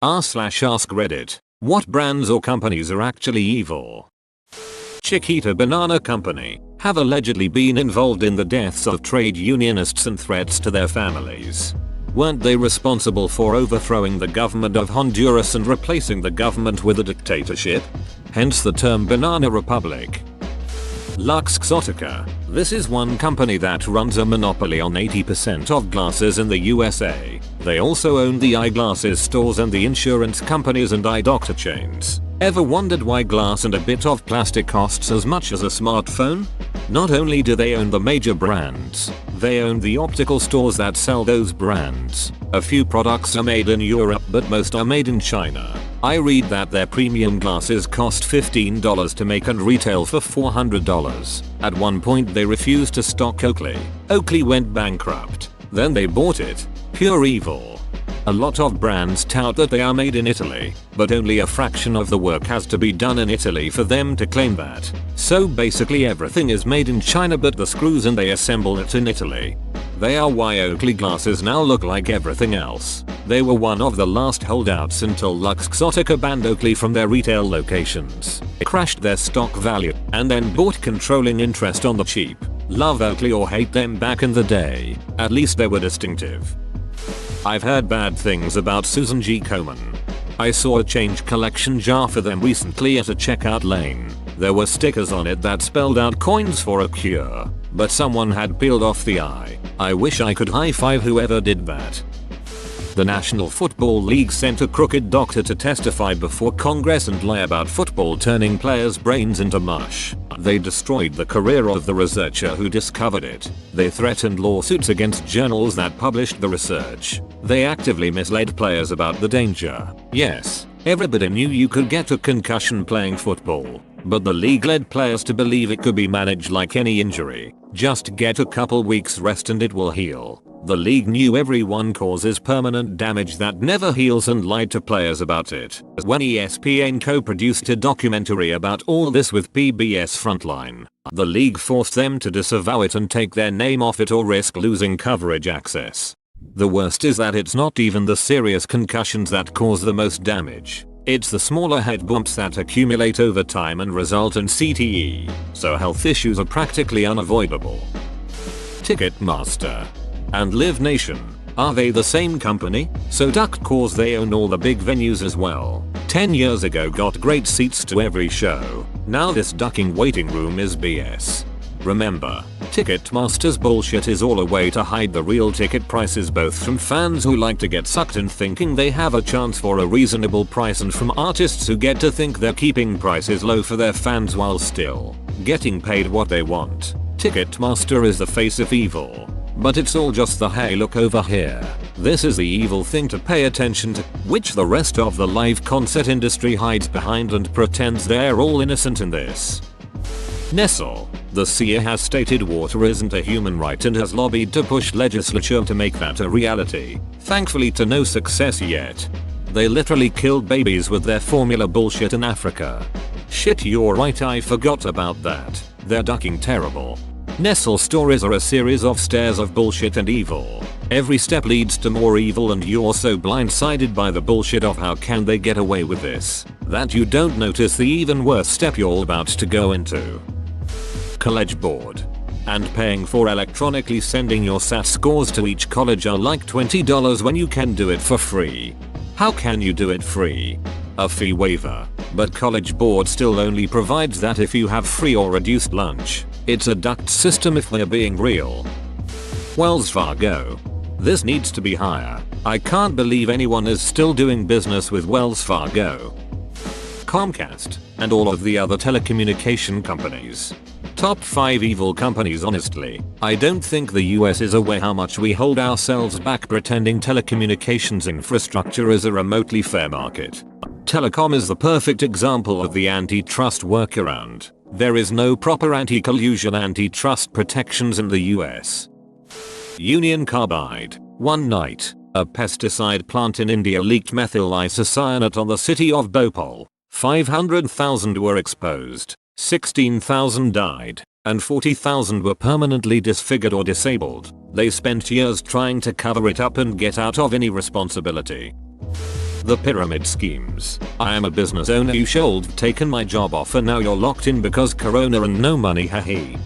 r/ask Reddit. What brands or companies are actually evil? Chiquita Banana Company have allegedly been involved in the deaths of trade unionists and threats to their families. Weren't they responsible for overthrowing the government of Honduras and replacing the government with a dictatorship? Hence the term Banana Republic. Luxottica. This is one company that runs a monopoly on 80% of glasses in the USA. They also own the eyeglasses stores and the insurance companies and eye doctor chains. Ever wondered why glass and a bit of plastic costs as much as a smartphone? Not only do they own the major brands, they own the optical stores that sell those brands. A few products are made in Europe but most are made in China. I read that their premium glasses cost $15 to make and retail for $400. At one point they refused to stock Oakley. Oakley went bankrupt. Then they bought it. Pure evil. A lot of brands tout that they are made in Italy, but only a fraction of the work has to be done in Italy for them to claim that. So basically everything is made in China but the screws and they assemble it in Italy. They are why Oakley glasses now look like everything else. They were one of the last holdouts until Luxottica banned Oakley from their retail locations. It crashed their stock value and then bought controlling interest on the cheap. Love Oakley or hate them back in the day, at least they were distinctive. I've heard bad things about Susan G. Komen. I saw a change collection jar for them recently at a checkout lane. There were stickers on it that spelled out coins for a cure, but someone had peeled off the eye. I wish I could high five whoever did that. The National Football League sent a crooked doctor to testify before Congress and lie about football turning players' brains into mush. They destroyed the career of the researcher who discovered it. They threatened lawsuits against journals that published the research. They actively misled players about the danger. Yes, everybody knew you could get a concussion playing football, but the league led players to believe it could be managed like any injury. Just get a couple weeks rest and it will heal. The league knew everyone causes permanent damage that never heals and lied to players about it. When ESPN co-produced a documentary about all this with PBS Frontline, the league forced them to disavow it and take their name off it or risk losing coverage access. The worst is that it's not even the serious concussions that cause the most damage. It's the smaller head bumps that accumulate over time and result in CTE, so health issues are practically unavoidable. Ticketmaster and Live Nation. Are they the same company? So duck cause they own all the big venues as well. 10 years ago got great seats to every show. Now this ducking waiting room is BS. Remember, Ticketmaster's bullshit is all a way to hide the real ticket prices both from fans who like to get sucked in thinking they have a chance for a reasonable price and from artists who get to think they're keeping prices low for their fans while still getting paid what they want. Ticketmaster is the face of evil. But it's all just the hey look over here. This is the evil thing to pay attention to, which the rest of the live concert industry hides behind and pretends they're all innocent in this. Nestle. The CIA has stated water isn't a human right and has lobbied to push legislature to make that a reality. Thankfully to no success yet. They literally killed babies with their formula bullshit in Africa. Shit, you're right, I forgot about that. They're ducking terrible. Nestle stories are a series of stairs of bullshit and evil. Every step leads to more evil and you're so blindsided by the bullshit of how can they get away with this, that you don't notice the even worse step you're about to go into. College Board and paying for electronically sending your SAT scores to each college are like $20 when you can do it for free. How can you do it free? A fee waiver, but College Board still only provides that if you have free or reduced lunch. It's a duct system if we're being real. Wells Fargo. This needs to be higher. I can't believe anyone is still doing business with Wells Fargo. Comcast and all of the other telecommunication companies. Top 5 evil companies. Honestly, I don't think the US is aware how much we hold ourselves back pretending telecommunications infrastructure is a remotely fair market. Telecom is the perfect example of the antitrust workaround. There is no proper anti-collusion antitrust protections in the US. Union Carbide. One night, a pesticide plant in India leaked methyl isocyanate on the city of Bhopal. 500,000 were exposed, 16,000 died, and 40,000 were permanently disfigured or disabled. They spent years trying to cover it up and get out of any responsibility. The pyramid schemes. I am a business owner, you should have taken my job offer, now you're locked in because corona and no money, hahe.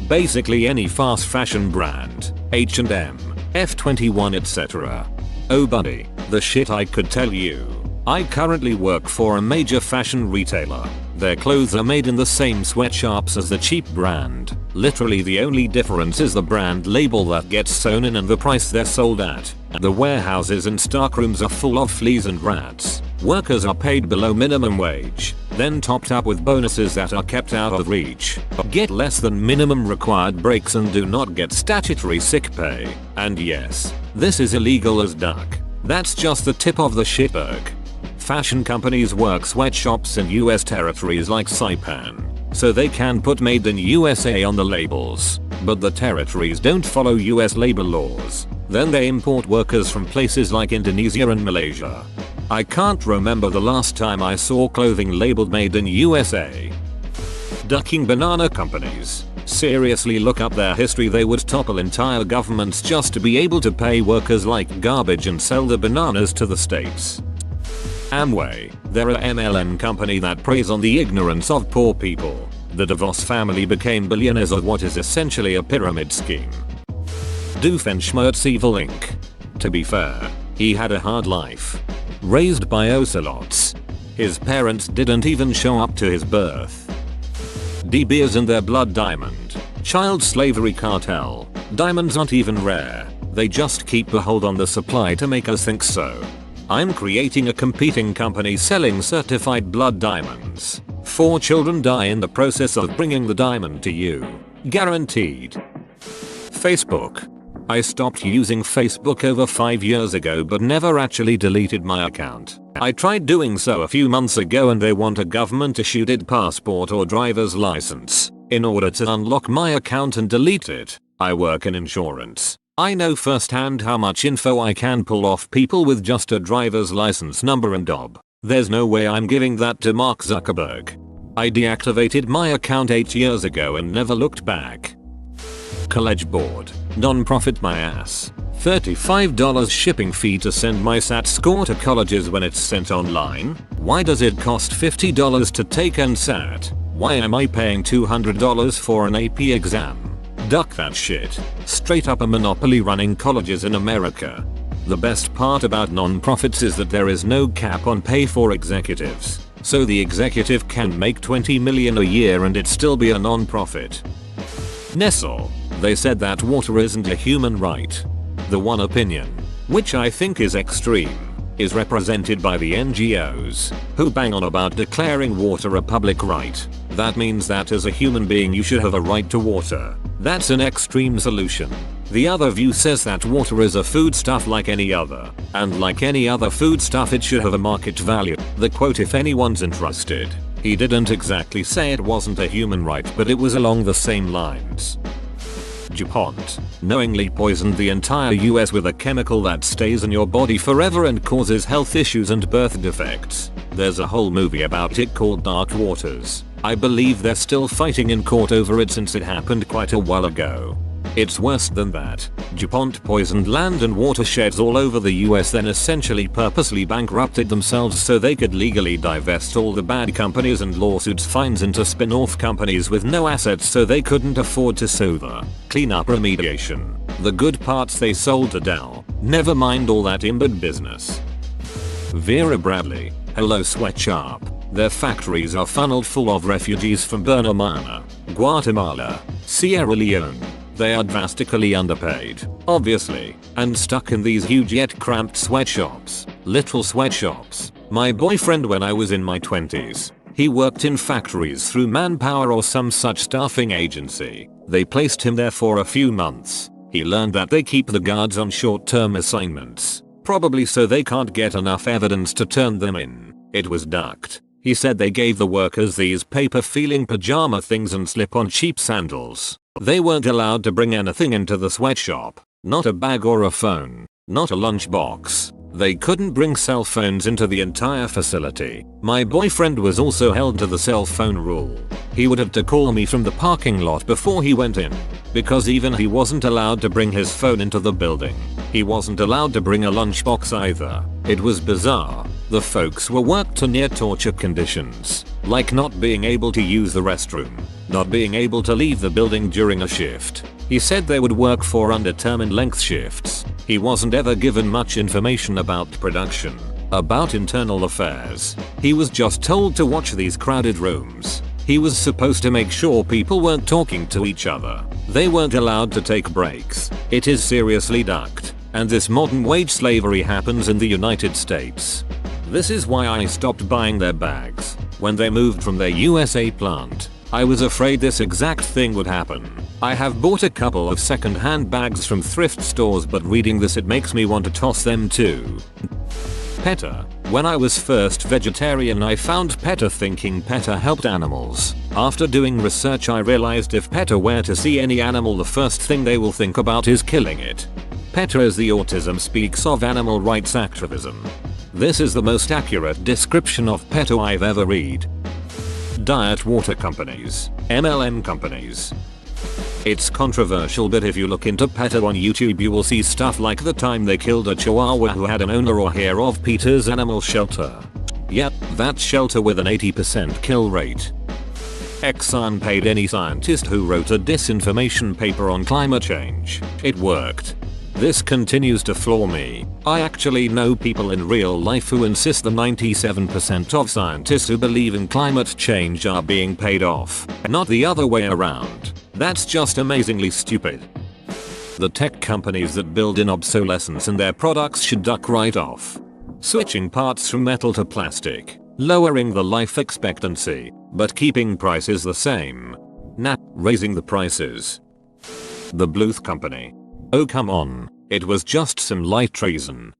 Basically any fast fashion brand, H&M, F21 etc. Oh buddy, the shit I could tell you. I currently work for a major fashion retailer. Their clothes are made in the same sweatshops as the cheap brand. Literally the only difference is the brand label that gets sewn in and the price they're sold at. The warehouses and stockrooms are full of fleas and rats. Workers are paid below minimum wage, then topped up with bonuses that are kept out of reach. Get less than minimum required breaks and do not get statutory sick pay. And yes, this is illegal as duck. That's just the tip of the shitberg. Fashion companies work sweatshops in US territories like Saipan, so they can put made in USA on the labels, but the territories don't follow US labor laws. Then they import workers from places like Indonesia and Malaysia. I can't remember the last time I saw clothing labeled made in USA. Ducking banana companies. Seriously, look up their history. They would topple entire governments just to be able to pay workers like garbage and sell the bananas to the states. Amway, they're a MLM company that preys on the ignorance of poor people. The DeVos family became billionaires of what is essentially a pyramid scheme. Doofenshmirtz Evil Inc. To be fair, he had a hard life. Raised by ocelots. His parents didn't even show up to his birth. De Beers and their Blood Diamond. Child slavery cartel. Diamonds aren't even rare. They just keep a hold on the supply to make us think so. I'm creating a competing company selling certified blood diamonds. 4 children die in the process of bringing the diamond to you. Guaranteed. Facebook. I stopped using Facebook over 5 years ago but never actually deleted my account. I tried doing so a few months ago and they want a government issued passport or driver's license in order to unlock my account and delete it. I work in insurance. I know firsthand how much info I can pull off people with just a driver's license number and DOB. There's no way I'm giving that to Mark Zuckerberg. I deactivated my account 8 years ago and never looked back. College Board. Non-profit my ass. $35 shipping fee to send my SAT score to colleges when it's sent online? Why does it cost $50 to take NSAT? Why am I paying $200 for an AP exam? Duck that shit. Straight up a monopoly running colleges in America. The best part about non-profits is that there is no cap on pay for executives. So the executive can make $20 million a year and it still be a non-profit. Nestle. They said that water isn't a human right. The one opinion, which I think is extreme, is represented by the NGOs, who bang on about declaring water a public right. That means that as a human being you should have a right to water. That's an extreme solution. The other view says that water is a foodstuff like any other, and like any other foodstuff it should have a market value. The quote, if anyone's interested. He didn't exactly say it wasn't a human right, but it was along the same lines. DuPont knowingly poisoned the entire US with a chemical that stays in your body forever and causes health issues and birth defects. There's a whole movie about it called Dark Waters. I believe they're still fighting in court over it since it happened quite a while ago. It's worse than that. DuPont poisoned land and watersheds all over the US, then essentially purposely bankrupted themselves so they could legally divest all the bad companies and lawsuits fines into spin-off companies with no assets so they couldn't afford to sue the cleanup remediation. The good parts they sold to Dow. Never mind all that embed business. Vera Bradley. Hello Sweatshop. Their factories are funneled full of refugees from Burma, Guatemala, Sierra Leone. They are drastically underpaid, obviously, and stuck in these huge yet cramped sweatshops. Little sweatshops. My boyfriend when I was in my 20s. He worked in factories through Manpower or some such staffing agency. They placed him there for a few months. He learned that they keep the guards on short-term assignments, probably so they can't get enough evidence to turn them in. It was ducked. He said they gave the workers these paper-feeling pajama things and slip-on cheap sandals. They weren't allowed to bring anything into the sweatshop. Not a bag or a phone. Not a lunchbox. They couldn't bring cell phones into the entire facility. My boyfriend was also held to the cell phone rule. He would have to call me from the parking lot before he went in, because even he wasn't allowed to bring his phone into the building. He wasn't allowed to bring a lunchbox either. It was bizarre. The folks were worked to near torture conditions, like not being able to use the restroom, not being able to leave the building during a shift. He said they would work for undetermined length shifts. He wasn't ever given much information about production, about internal affairs. He was just told to watch these crowded rooms. He was supposed to make sure people weren't talking to each other. They weren't allowed to take breaks. It is seriously ducked. And this modern wage slavery happens in the United States. This is why I stopped buying their bags. When they moved from their USA plant, I was afraid this exact thing would happen. I have bought a couple of second-hand bags from thrift stores, but reading this it makes me want to toss them too. PETA. When I was first vegetarian I found PETA thinking PETA helped animals. After doing research I realized if PETA were to see any animal the first thing they will think about is killing it. PETA as the autism speaks of animal rights activism. This is the most accurate description of PETA I've ever read. Diet water companies. MLM companies. It's controversial, but if you look into PETA on YouTube you will see stuff like the time they killed a chihuahua who had an owner or heir of PETA's animal shelter. Yep, that shelter with an 80% kill rate. Exxon paid any scientist who wrote a disinformation paper on climate change. It worked. This continues to floor me. I actually know people in real life who insist the 97% of scientists who believe in climate change are being paid off, not the other way around. That's just amazingly stupid. The tech companies that build in obsolescence in their products should duck right off. Switching parts from metal to plastic, lowering the life expectancy, but keeping prices the same. Nah, raising the prices. The Bluth Company. Oh come on, it was just some light treason.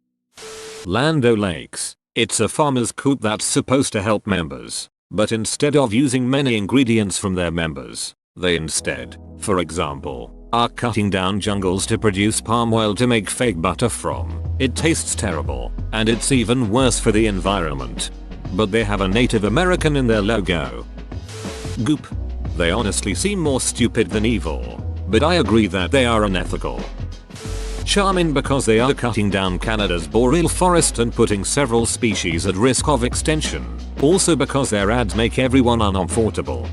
Land O'Lakes. It's a farmer's coup that's supposed to help members, but instead of using many ingredients from their members, they instead, for example, are cutting down jungles to produce palm oil to make fake butter from. It tastes terrible, and it's even worse for the environment. But they have a Native American in their logo. Goop. They honestly seem more stupid than evil, but I agree that they are unethical. Charming because they are cutting down Canada's boreal forest and putting several species at risk of extinction. Also because their ads make everyone uncomfortable.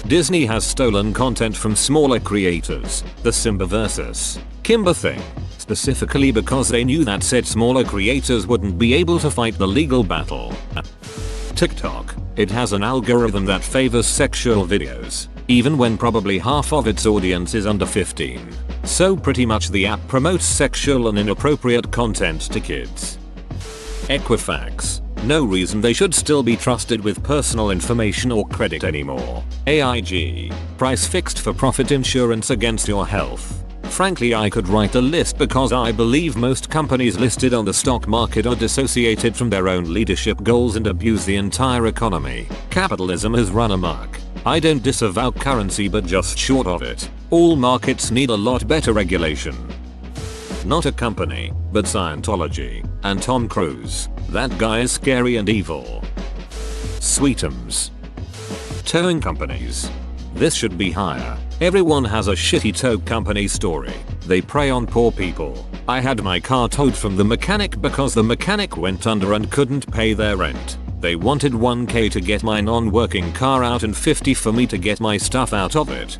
Disney has stolen content from smaller creators, the Simba vs. Kimba thing, specifically because they knew that said smaller creators wouldn't be able to fight the legal battle. TikTok. It has an algorithm that favors sexual videos, even when probably half of its audience is under 15. So pretty much the app promotes sexual and inappropriate content to kids. Equifax. No reason they should still be trusted with personal information or credit anymore. AIG. Price fixed for profit insurance against your health. Frankly I could write a list because I believe most companies listed on the stock market are dissociated from their own leadership goals and abuse the entire economy. Capitalism has run amok. I don't disavow currency but just short of it. All markets need a lot better regulation. Not a company, but Scientology, and Tom Cruise. That guy is scary and evil. Sweetums. Towing companies. This should be higher. Everyone has a shitty tow company story. They prey on poor people. I had my car towed from the mechanic because the mechanic went under and couldn't pay their rent. They wanted 1k to get my non-working car out and 50 for me to get my stuff out of it.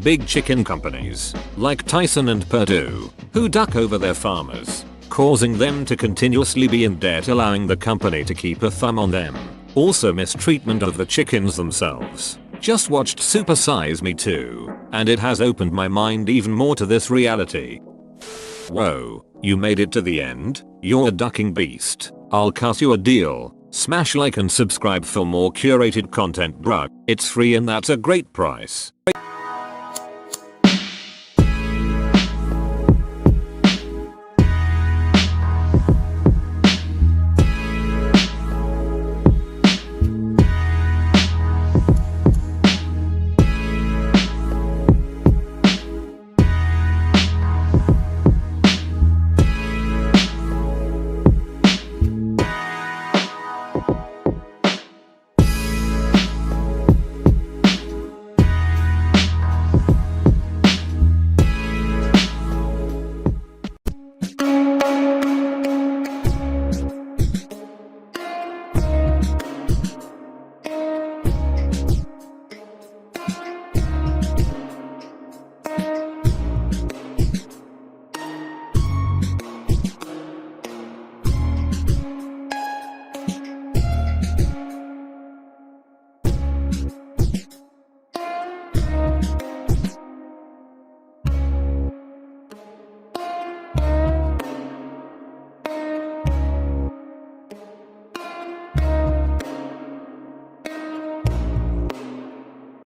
Big chicken companies, like Tyson and Purdue, who duck over their farmers, causing them to continuously be in debt, allowing the company to keep a thumb on them. Also mistreatment of the chickens themselves. Just watched Super Size Me 2, and it has opened my mind even more to this reality. Whoa, you made it to the end? You're a ducking beast. I'll cut you a deal. Smash like and subscribe for more curated content, bruh. It's free and that's a great price.